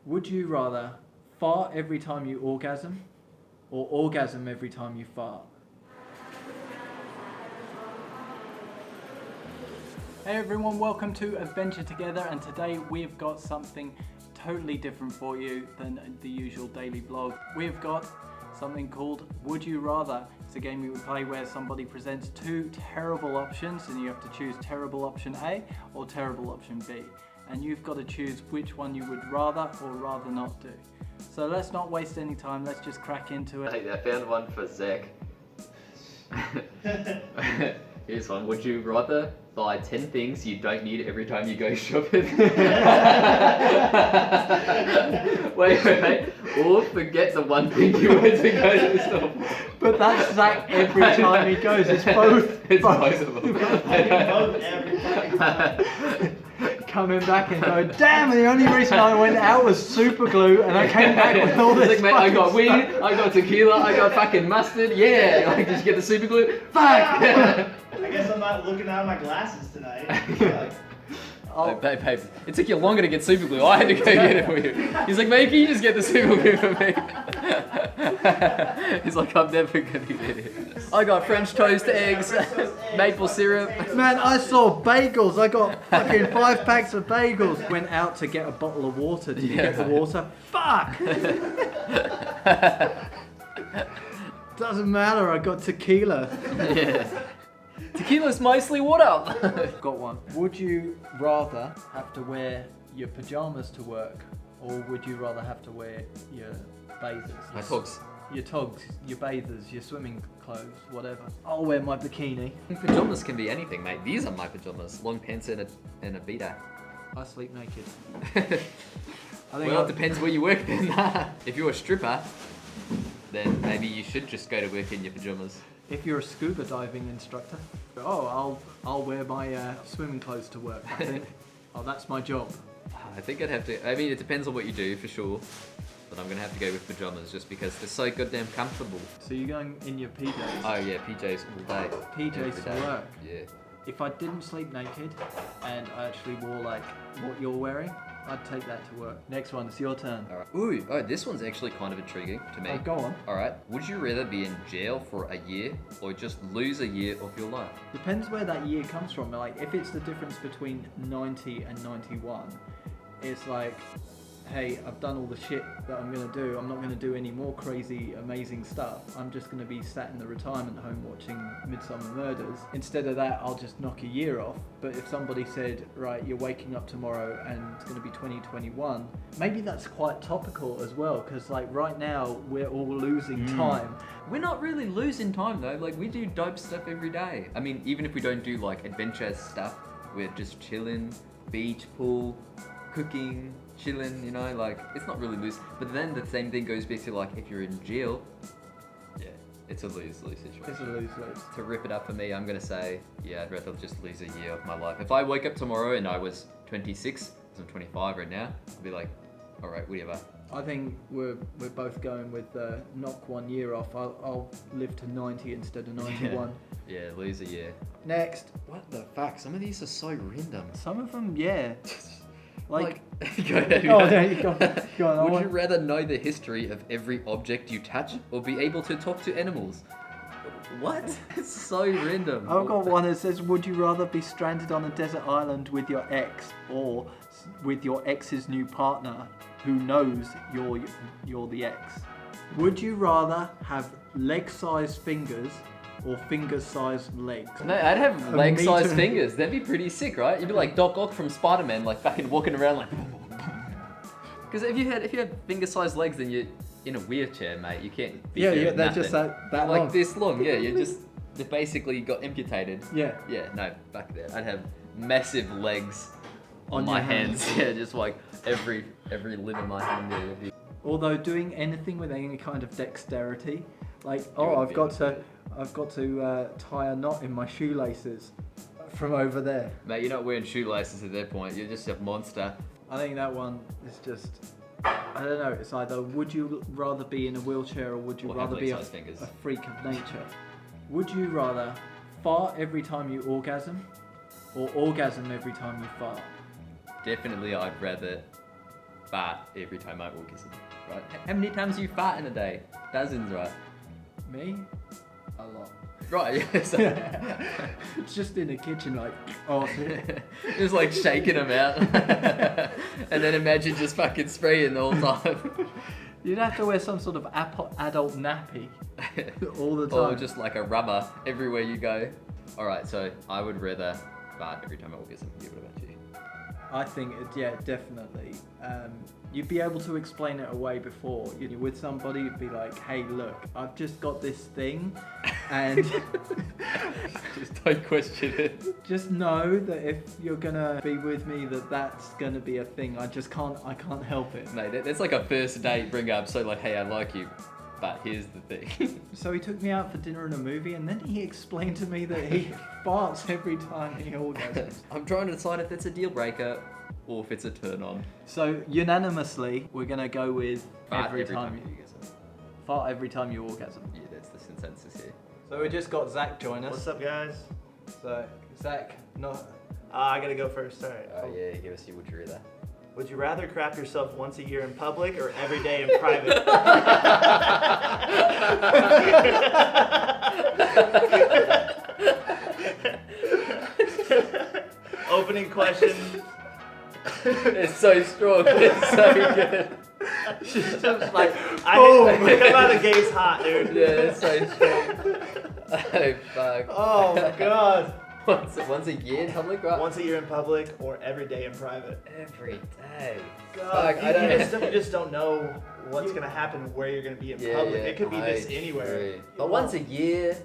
Would you rather fart every time you orgasm or orgasm every time you fart? Hey everyone, welcome to Adventure Together, and today we've got something totally different for you than the usual daily vlog. We've got something called Would You Rather. It's a game we play where somebody presents two terrible options and you have to choose terrible option A or terrible option B. And you've got to choose which one you would rather or rather not do. So let's not waste any time, let's just crack into it. Hey, I found one for Zach. Here's one. Would you rather buy 10 things you don't need every time you go shopping? wait. Or forget the one thing you want to go to the store. But that's Zach every time he goes, it's both. It's both of them. Both every time. Coming back and going, damn, the only reason I went out was Superglue and I came back with all this. Like, mate, I got weed, I got tequila, I got fucking mustard, yeah. Like, did you get the Superglue? Fuck! I guess I'm not looking out of my glasses tonight. Oh, babe, it took you longer to get Superglue. I had to go get it for you. He's like, mate, can you just get the Superglue for me? He's like, I'm never gonna get it. I got French toast eggs, maple syrup. Man, I saw bagels. I got fucking 5 packs of bagels. Went out to get a bottle of water. Did you get the water? Fuck! Doesn't matter, I got tequila. Yeah. Tequila's mostly water. Got one. Would you rather have to wear your pajamas to work, or would you rather have to wear your bathers? My togs. Your togs, your bathers, your swimming clothes, whatever. I'll wear my bikini. Pajamas can be anything, mate. These are my pajamas. Long pants and a beater. I sleep naked. Well, it depends where you work then. If you're a stripper, then maybe you should just go to work in your pajamas. If you're a scuba diving instructor, I'll wear my swimming clothes to work, I think. Oh, that's my job. I think I'd have to, I mean, it depends on what you do, for sure. But I'm going to have to go with pajamas just because they're so goddamn comfortable. So you're going in your PJs? Oh yeah, PJs all day. PJs to work? Yeah. If I didn't sleep naked and I actually wore like what you're wearing, I'd take that to work. Next one, it's your turn. Alright. Ooh, oh, this one's actually kind of intriguing to me. Oh, go on. Alright, would you rather be in jail for a year or just lose a year of your life? Depends where that year comes from. Like, if it's the difference between 90 and 91, it's like, hey, I've done all the shit that I'm gonna do. I'm not gonna do any more crazy, amazing stuff. I'm just gonna be sat in the retirement home watching Midsummer Murders. Instead of that, I'll just knock a year off. But if somebody said, right, you're waking up tomorrow and it's gonna be 2021, maybe that's quite topical as well, because like right now, we're all losing time. We're not really losing time though, like we do dope stuff every day. I mean, even if we don't do like adventure stuff, we're just chilling, beach, pool, cooking, chilling, you know, like it's not really loose. But then the same thing goes back to like if you're in jail, yeah, it's a lose-lose situation. It's a lose-lose. To rip it up for me, I'm gonna say, yeah, I'd rather just lose a year of my life. If I wake up tomorrow and I was 26, because I'm 25 right now, I'd be like, all right, whatever. I think we're both going with knock 1 year off. I'll live to 90 instead of 91. Yeah, lose a year. Next. What the fuck? Some of these are so random. Some of them, yeah. Like go ahead. Oh, there you go. Go on, Would you rather know the history of every object you touch or be able to talk to animals? What? It's so random. I've got one that says, would you rather be stranded on a desert island with your ex or with your ex's new partner who knows you're the ex? Would you rather have leg-sized fingers or finger-sized legs? No, I'd have leg-sized fingers. That'd be pretty sick, right? You'd be like Doc Ock from Spider-Man, like fucking walking around like. Because if you had finger-sized legs, then you're in a wheelchair, mate. You can't. Yeah, they're just that like long. this long. Yeah, they basically got amputated. Yeah. Yeah, no, fuck that. I'd have massive legs on my your hands. Yeah, just like every limb of my hand. Yeah. Although doing anything with any kind of dexterity, like I've got to tie a knot in my shoelaces from over there. Mate, you're not wearing shoelaces at that point. You're just a monster. I think that one is just, I don't know, it's either would you rather be in a wheelchair or would you rather be a freak of nature? Would you rather fart every time you orgasm or orgasm every time you fart? Definitely I'd rather fart every time I orgasm, right? How many times do you fart in a day? Dozens, right? Me? A lot. Right, yeah. So It's just in the kitchen, like, oh, just like shaking them out. And then imagine just fucking spraying the whole time. you'd have to wear some sort of adult nappy all the time. Or just like a rubber everywhere you go. Alright, so I would rather fart every time I orgasm. Yeah, what about you? I think, yeah, definitely. You'd be able to explain it away before. You're with somebody, you'd be like, hey, look, I've just got this thing, and Just don't question it. just know that if you're gonna be with me, that's gonna be a thing. I can't help it. Mate, that's like a first date bring up. So like, hey, I like you, but here's the thing. So he took me out for dinner and a movie, and then he explained to me that he farts every time he orgasms. I'm trying to decide if that's a deal breaker or if it's a turn on. So unanimously, we're gonna go with Fart every time you orgasm. fart every time you orgasm. Yeah, that's the consensus here. So we just got Zach join us. What's up, guys? So Zach, no, I gotta go first. All right. Oh yeah, give us your would you rather. Would you rather crap yourself once a year in public or every day in private? Opening question. It's so strong, but it's so good. just like I come out of the gates hot, dude. Yeah, it's so strong. Oh fuck. Oh my god. Once a year in public, right? Once a year in public or every day in private? Every day. God, Fuck, you, I don't you just don't know what's gonna happen, where you're gonna be in public. It could be this anywhere. But once a year.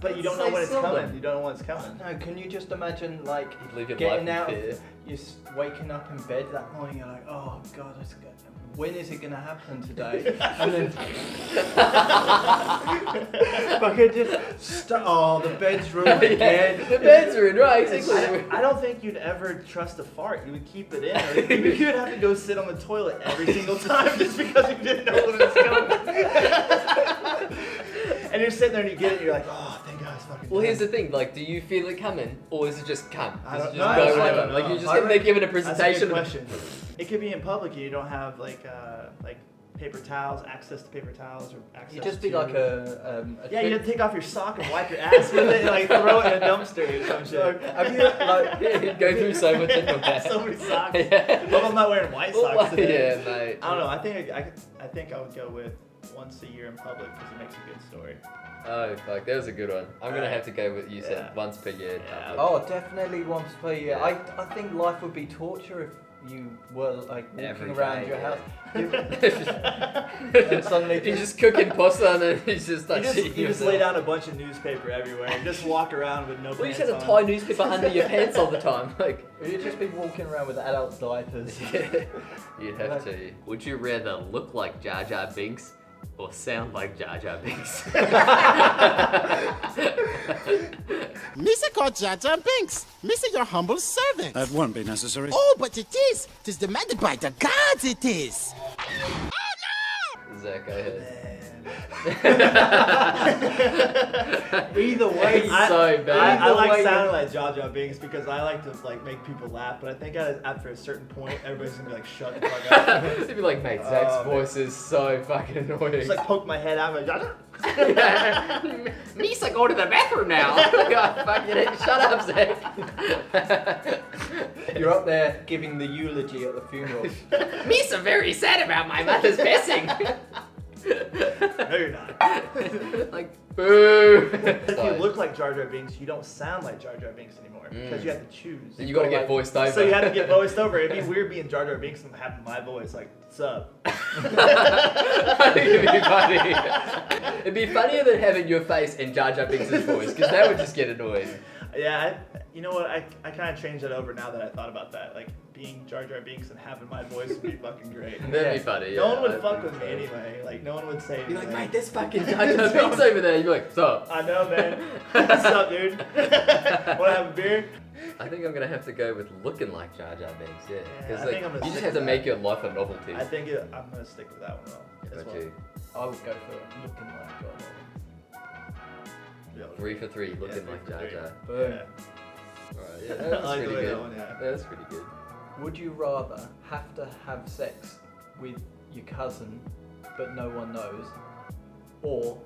But you don't know when it's coming. You don't know when it's coming. No, can you just imagine like Live your getting life out, in fear. you're waking up in bed that morning, you're like, oh god, when is it gonna happen today? And then fucking just oh, the bed's ruined again. The bed's ruined, right? Exactly. I don't think you'd ever trust a fart. You would keep it in. Or you'd have to go sit on the toilet every single time just because you didn't know when it was coming. And you're sitting there and you get it and you're like, oh, thank God it's fucking Well, done. here's the thing. Like, do you feel it coming, or is it just come? I Does it don't just know. go I right don't on? Like, know. you just they're given a That's a presentation. good question. It could be in public and you don't have like paper towels, access to paper towels, or access You'd just be to... like a Yeah, you have to take off your sock and wipe your ass with it and like throw it in a dumpster or some shit. have you like You'd go through so much in your bed. So many socks. Yeah. Hope I'm not wearing white socks today. Yeah, mate. I don't know. I think I would go with once a year in public because it makes a good story. Oh fuck, that was a good one. I'm gonna have to go with you said Yeah. once per year. Yeah. oh, definitely once per year. Yeah. I think life would be torture if you were like walking Every around day, your yeah. house. And suddenly He's just cooking pasta and then he's just like You just lay down a bunch of newspaper everywhere and just walk around with no Well, you pants just have to on. tie newspaper under your pants all the time. Like, you'd just be walking around with adult diapers. you'd have to. Would you rather look like Jar Jar Binks or sound like Jar Jar Binks? Missa called Jar Jar Binks. Missa, your humble servant. That won't be necessary. Oh, but it is. 'Tis demanded by the gods, it is. Zach, go ahead. Either way, It's so bad. I like way sounding like Jar Jar Binks because I like to like make people laugh, but I think after a certain point, everybody's gonna be like, "Shut the fuck up." It'd be like, mate, Zach's Oh, voice is so fucking annoying. Just like poke my head out, like, "Jar Jar." Misa, go to the bathroom now. God, fucking it. Shut up, Zach. you're up there giving the eulogy at the funeral. Misa very sad about my mother's passing. No, you're not. Like, boo. If you look like Jar Jar Binks, you don't sound like Jar Jar Binks anymore because you have to choose. You gotta get voiced over. So you have to get voiced over. It'd be weird being Jar Jar Binks and having my voice like, "What's up?" I think it'd be funny. It'd be funnier than having your face in Jar Jar Binks' voice, because that would just get annoying. Yeah, you know what? I kind of changed that over now that I thought about that. Like being Jar Jar Binks and having my voice would be fucking great. That'd be funny. Yeah, No one would I fuck think with me so. anyway. Like no one would say You're anything. like, mate, there's fucking Jar Jar Binks over there. You're like, stop. I know, man. What's up, dude? Wanna have a beer? I think I'm gonna have to go with looking like Jar Jar Binks, yeah. Yeah, Because I like, think I'm gonna you just stick have to with make that. your life a novelty. I think I'm gonna stick with that one though. What as about well. you? I would go for looking like Jar Jar. Yeah. 3 for 3, looking three like for Jar three. Jar. Boom. Yeah. Alright, yeah, I that was like the pretty way good. that one, yeah. That was pretty good. Would you rather have to have sex with your cousin, but no one knows, or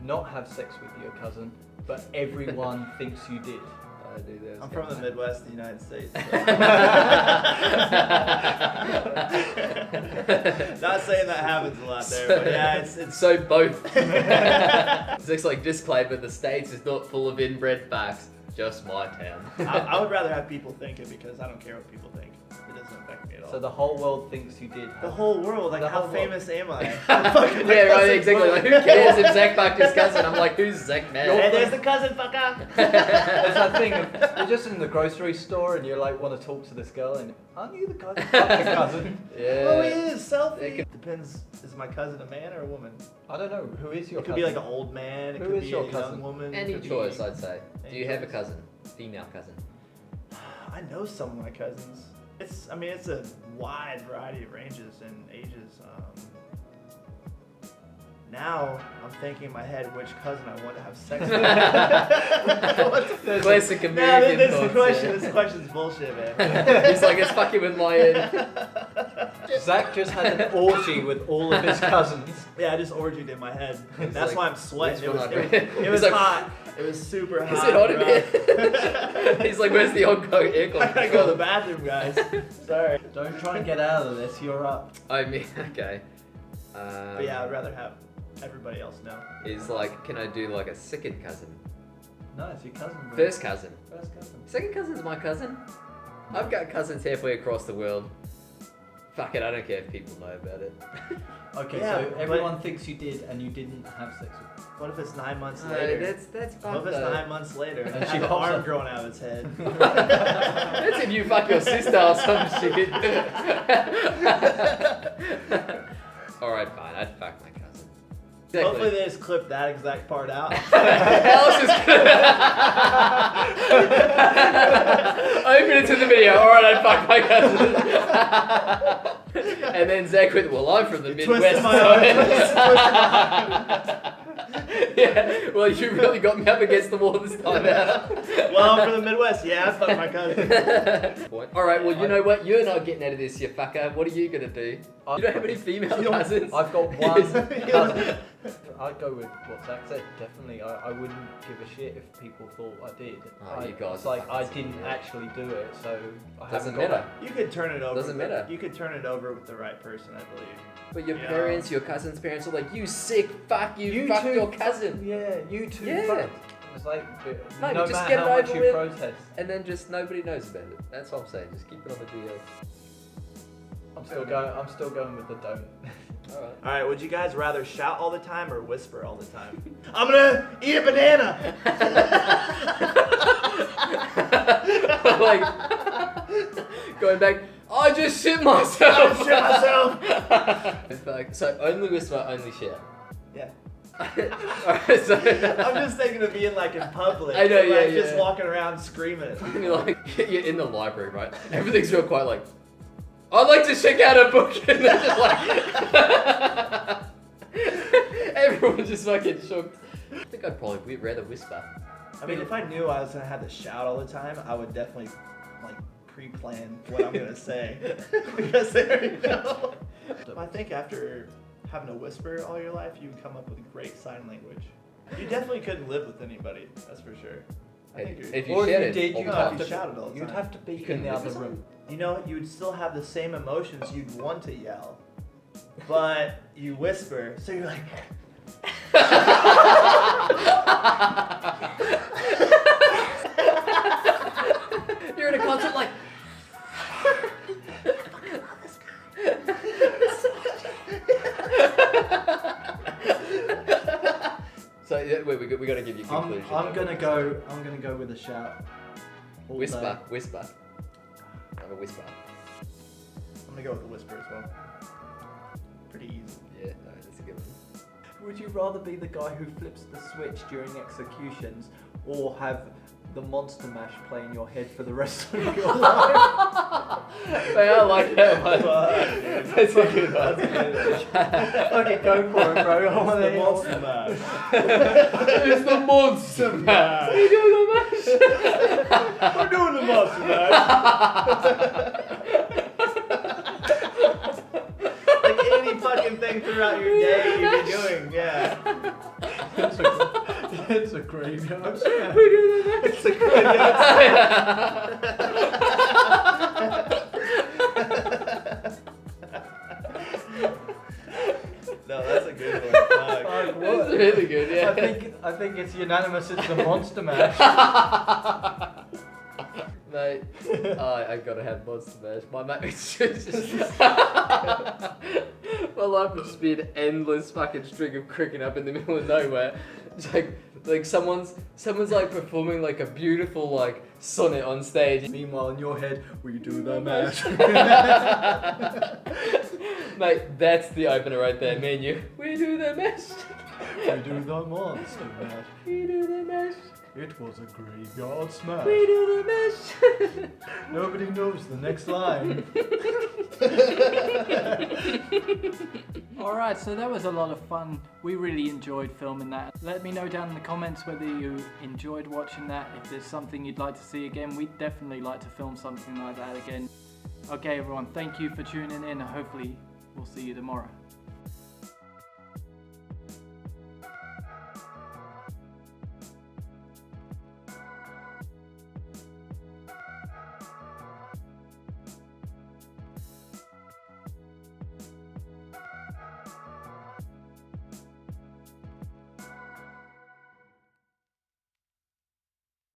not have sex with your cousin, but everyone thinks you did? I do this. I'm from the Midwest, the United States. So. Not saying that happens a lot there, but yeah, it's So both. It's like disclaimer, the States is not full of inbred facts, just my town. I would rather have people think it because I don't care what people think. It doesn't affect me at all. So the whole world thinks you did. The whole world, like The how whole world. famous am I? Yeah, right, exactly. Like, who cares if Zach fucked his cousin? I'm like, who's Zach now? Hey, there's the cousin, fucker. There's that thing, you're just in the grocery store and you like want to talk to this girl and aren't you the guy that fucked your cousin? Yeah. Oh, he is selfie. It could- Depends. Is my cousin a man or a woman? I don't know, who is your It could cousin? be like an old man. It Who could is be your a cousin? young woman. Any could be- choice, I'd say. Do Any you have a choice. cousin? Female cousin? I know some of my cousins. It's a wide variety of ranges and ages. Now I'm thinking in my head which cousin I want to have sex with. Classic No, American this is the thoughts, question. yeah. This question's bullshit, man. He's like, it's fucking with my head. Zach just had an orgy with all of his cousins. Yeah, I just orgied in my head. It's That's like, why I'm sweating. which It was, one it, I was, read? it He's was like, hot. It was super hot. Is it hot in bro. here? He's like, where's the ongoing aircon? I gotta go to the bathroom, guys. Sorry. Don't try and get out of this, you're up. I mean, okay. But yeah, I'd rather have everybody else know. Is like, can I do like a second cousin? No, it's your cousin, bro. First cousin. First cousin. Second cousin's my cousin. I've got cousins halfway across the world. Fuck it, I don't care if people know about it. Okay, Yeah, so but- everyone thinks you did and you didn't have sex with them. What if it's 9 months No, later? that's What fucked if it's though. 9 months later and And she she has an pops arm up. growing out of its head? That's if you fuck your sister or some shit. Alright, fine, I'd fuck my cousin. Hopefully they just clip that exact part out. Alice is open it to the video. Alright, I'd fuck my cousin. And then Zach with, well, I'm from the Twisted Midwest. my arm. Twisted my Yeah, well, you really got me up against the wall this time out. Well, I'm from the Midwest. Yeah, I fucked my cousin. Alright, well, you know what? You're not getting out of this, you fucker. What are you gonna do? You don't have any female cousins? I've got one cousin. I'd go with what Zach said. Definitely, I wouldn't give a shit if people thought I did. Oh, you guys It's like are I fucking didn't idiots. actually do it, so I Doesn't haven't got matter. You could turn it over. Doesn't matter. You could turn it over with the right person, I believe. But your Yeah. parents, your cousin's parents are like, you sick fuck, you fucked too your cousin. Yeah, you too. Yeah. fucked. It's like No, no just matter get it how much over you with. protest. And then just nobody knows about it. That's what I'm saying. Just keep it on the DL. I'm still going with the don't. Alright. All right, would you guys rather shout all the time or whisper all the time? I'm gonna eat a banana. Like, going back, I just shit myself. I shit myself. Fuck. So only whisper, only shout. Yeah. Alright, so I'm just thinking of being like in public. I know, like, yeah, just yeah. walking around screaming. you're like, you're in the library, right? Everything's real quiet, like, I'd like to check out a book, and they're just like, everyone's just fucking shocked. I think I'd probably rather whisper. I mean, if I knew I was gonna have to shout all the time, I would definitely like pre-plan what I'm gonna say because they already know. I think after having to whisper all your life, you would come up with great sign language. You definitely couldn't live with anybody, that's for sure. I think you're, If you Or if shout you it did, all you'd the No, have time. you to shouted all the You'd time. have to be couldn't in the live other with room. you know, you would still have the same emotions you'd want to yell, but you whisper, so you're like. You're in a concert like, so yeah, wait, we got to give you a conclusion. I'm gonna go with a shout. all Whisper, day. whisper. Have a whisper. I'm gonna go with the whisper as well. Pretty easy. Yeah, no, that's a good one. Would you rather be the guy who flips the switch during executions, or have the Monster Mash play in your head for the rest of your life. Hey, I like that one. That's a good one. Okay, go for it, bro. I want The to Monster Mash. It's the monster Mash. We're doing the mash. We're doing the Monster Mash. Like any fucking thing throughout your day you be doing, yeah. It's a graveyard smash. We're doing the mash. It's a graveyard No, that's a good one. Fuck. Fuck, That's what? really good, yeah. I think it's unanimous. It's the Monster Mash. Mate, I gotta have Monster Mash. My mate was just my life would just be an endless fucking string of cricket up in the middle of nowhere. It's like someone's like performing like a beautiful like sonnet on stage. Meanwhile, in your head, we do the mash. Mate, that's the opener right there. Me and you, we do the mash. We do the Monster Mash. We do the mash. It was a graveyard smash. We do the mash. Nobody knows the next line. Alright, so that was a lot of fun. We really enjoyed filming that. Let me know down in the comments whether you enjoyed watching that. If there's something you'd like to see again, we'd definitely like to film something like that again. Okay everyone, thank you for tuning in. Hopefully we'll see you tomorrow.